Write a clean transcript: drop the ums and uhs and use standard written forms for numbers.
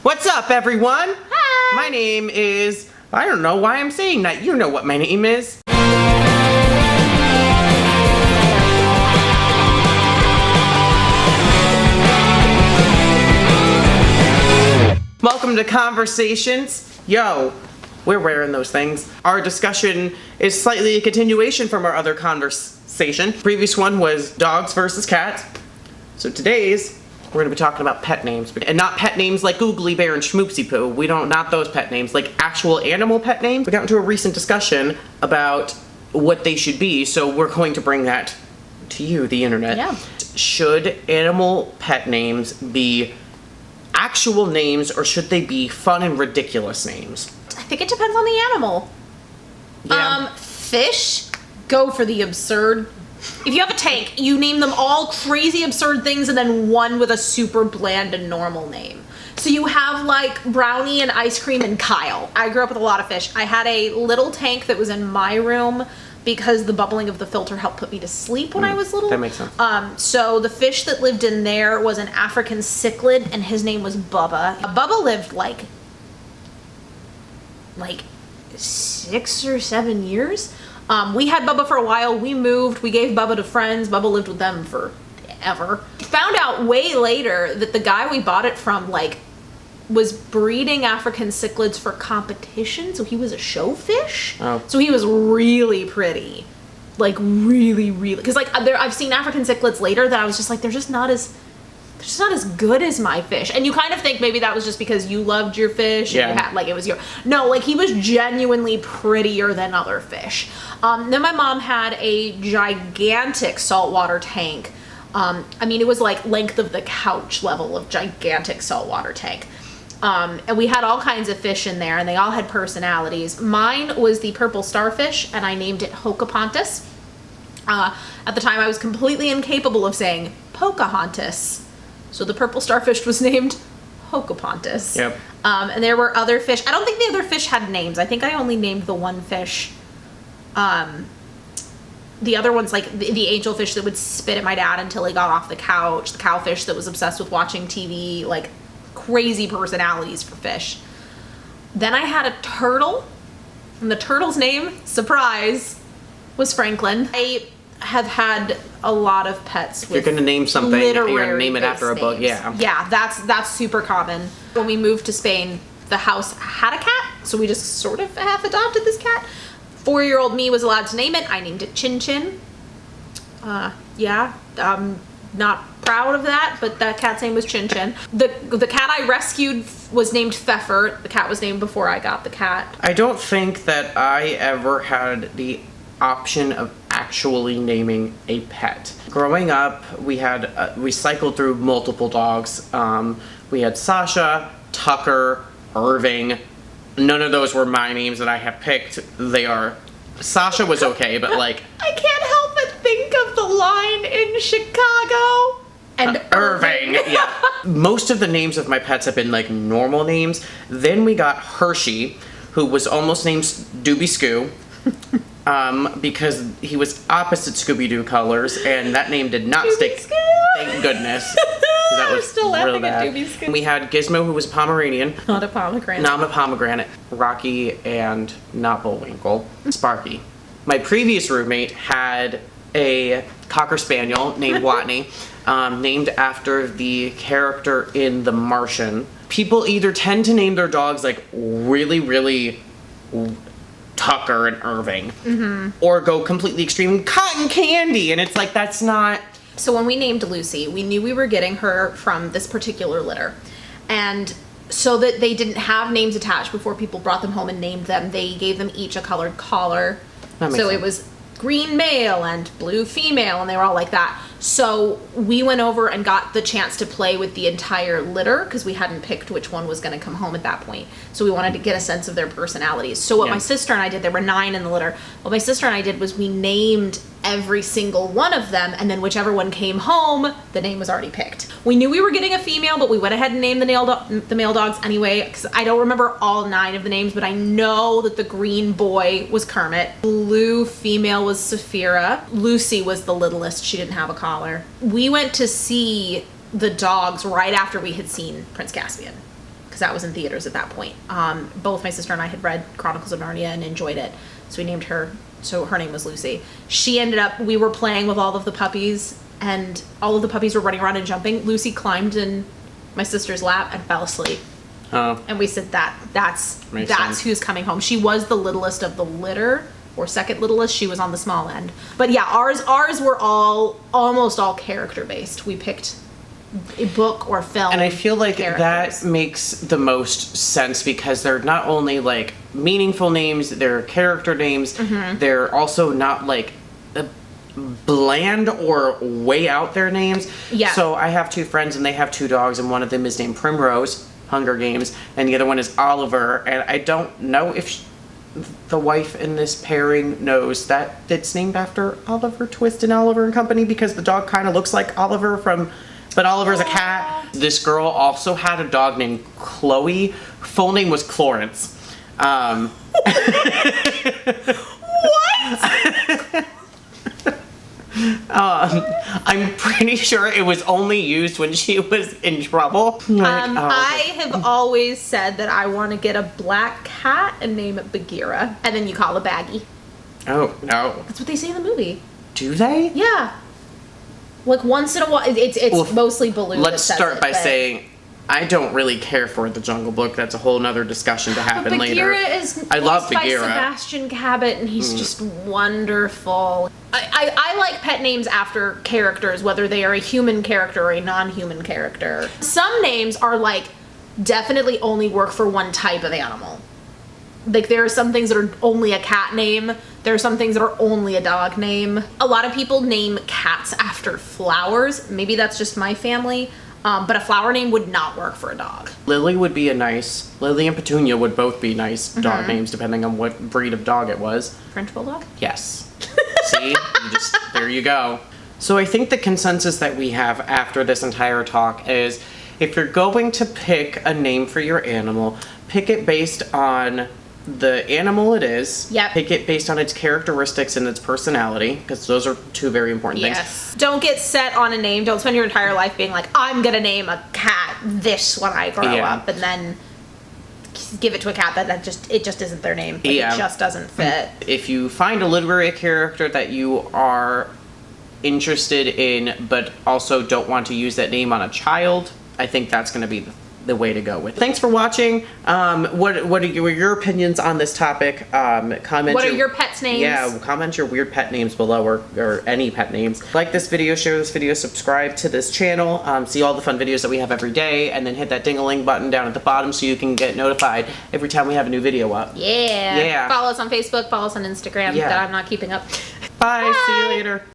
What's up, everyone? Hi. My name is... I don't know why I'm saying that. You know what my name is. Welcome to Conversations. Yo, we're wearing those things. Our discussion is slightly a continuation from our other conversation. Previous one was dogs versus cats. So today's, we're gonna be talking about pet names. And not pet names like Googly Bear and Schmoopsy Poo. Not those pet names, like actual animal pet names. We got into a recent discussion about what they should be, so we're going to bring that to you, the internet. Yeah. Should animal pet names be actual names, or should they be fun and ridiculous names? I think it depends on the animal. Yeah. Fish, go for the absurd. If you have a tank, you name them all crazy absurd things and then one with a super bland and normal name. So you have like Brownie and Ice Cream and Kyle. I grew up with a lot of fish. I had a little tank that was in my room because the bubbling of the filter helped put me to sleep when I was little. That makes sense. So the fish that lived in there was an African cichlid, and his name was Bubba. Bubba lived like 6 or 7 years. We had Bubba for a while. We moved. We gave Bubba to friends. Bubba lived with them forever. Found out way later that the guy we bought it from was breeding African cichlids for competition, so he was a show fish. Oh. So he was really pretty, really, because I've seen African cichlids later that I was just like, they're just not as good as my fish. And you kind of think maybe that was just because you loved your fish. Yeah. And you had, it was no, he was genuinely prettier than other fish. Then my mom had a gigantic saltwater tank. It was like length of the couch level of gigantic saltwater tank. And we had all kinds of fish in there, and they all had personalities. Mine was the purple starfish, and I named it Hokapontus. At the time, I was completely incapable of saying Pocahontas. So the purple starfish was named Hokapontus. Yep. And there were other fish. I don't think the other fish had names. I think I only named the one fish. The other one's like the angelfish that would spit at my dad until he got off the couch. The cowfish that was obsessed with watching TV. Crazy personalities for fish. Then I had a turtle, and the turtle's name, surprise, was Franklin. I have had a lot of pets with You're gonna name something, you're gonna literary name it after a based book, names. yeah. Yeah, that's super common. When we moved to Spain, the house had a cat, so we just sort of half adopted this cat. 4-year-old me was allowed to name it. I named it Chin Chin. I'm not proud of that, but that cat's name was Chin Chin. The cat I rescued was named Pfeffer. The cat was named before I got the cat. I don't think that I ever had the option of actually naming a pet. Growing up, we cycled through multiple dogs. We had Sasha, Tucker, Irving. None of those were my names that I have picked. Sasha was okay, but I can't help but think of the line in Chicago. And Irving. Yeah. Most of the names of my pets have been normal names. Then we got Hershey, who was almost named Doobie Scoo, because he was opposite Scooby-Doo colors, and that name did not stick. Scoo! Thank goodness. That I'm was still laughing real at bad. Doobie Scoo. We had Gizmo, who was a Pomeranian. Not a pomegranate. Not a pomegranate. Rocky, and not Bullwinkle. Sparky. My previous roommate had a Cocker Spaniel named Watney, named after the character in The Martian. People either tend to name their dogs really, really Tucker and Irving, or go completely extreme, Cotton Candy, and it's that's not... So when we named Lucy, we knew we were getting her from this particular litter. And so that they didn't have names attached before people brought them home and named them, they gave them each a colored collar. That makes So sense. it was green male and blue female, and they were all like that. So we went over and got the chance to play with the entire litter because we hadn't picked which one was going to come home at that point. So we wanted to get a sense of their personalities. So what Yeah. my sister and I did, there were 9 in the litter. What my sister and I did was we named every single one of them, and then whichever one came home, the name was already picked. We knew we were getting a female, but we went ahead and named the male dogs anyway, because I don't remember all 9 of the names, but I know that the green boy was Kermit. Blue female was Saphira. Lucy was the littlest. She didn't have a collar. We went to see the dogs right after we had seen Prince Caspian. because that was in theaters at that point. Both my sister and I had read Chronicles of Narnia and enjoyed it, so we named her. So her name was Lucy. We were playing with all of the puppies, and all of the puppies were running around and jumping. Lucy climbed in my sister's lap and fell asleep. Oh. And we said that's Makes sense. who's coming home. She was the littlest of the litter, or second littlest. She was on the small end. But yeah, ours were almost all character based. We picked a book or film. And I feel like characters. that makes the most sense because they're not only like meaningful names, they're character names, they're also not like bland or way out there names. Yeah. So I have two friends and they have two dogs, and one of them is named Primrose, Hunger Games, and the other one is Oliver. And I don't know if the wife in this pairing knows that it's named after Oliver Twist and Oliver and Company, because the dog kind of looks like Oliver but Oliver's a cat. This girl also had a dog named Chloe. Full name was Clarence. I'm pretty sure it was only used when she was in trouble. I have always said that I want to get a black cat and name it Bagheera, and then you call it Baggy. Oh, no. That's what they say in the movie. Do they? Yeah. Like once in a while, it's Well, mostly Baloo. Let's that says start it, by but- saying I don't really care for The Jungle Book. That's a whole nother discussion to happen But later. Bagheera is I love voiced by Bagheera. Sebastian Cabot, and he's just wonderful. I like pet names after characters, whether they are a human character or a non-human character. Some names are like definitely only work for one type of animal. Like there are some things that are only a cat name. There are some things that are only a dog name. A lot of people name cats after flowers. Maybe that's just my family. But a flower name would not work for a dog. Lily and Petunia would both be nice dog names depending on what breed of dog it was. French bulldog? Yes. See? There you go. So I think the consensus that we have after this entire talk is if you're going to pick a name for your animal, pick it based on the animal it is. Yep. Pick it based on its characteristics and its personality, because those are two very important things. Yes. Don't get set on a name. Don't spend your entire life being like, I'm gonna name a cat this when I grow Yeah. up, and then give it to a cat that just isn't their name. Like, Yeah. It just doesn't fit. If you find a literary character that you are interested in, but also don't want to use that name on a child, I think that's going to be the way to go with. Thanks for watching. What are your opinions on this topic? Comment. What are your pets' names? Yeah, comment your weird pet names below, or any pet names. Like this video, share this video, subscribe to this channel, see all the fun videos that we have every day, and then hit that ding-a-ling button down at the bottom so you can get notified every time we have a new video up. Yeah. Yeah. Follow us on Facebook. Follow us on Instagram. Yeah. That I'm not keeping up. Bye. See you later.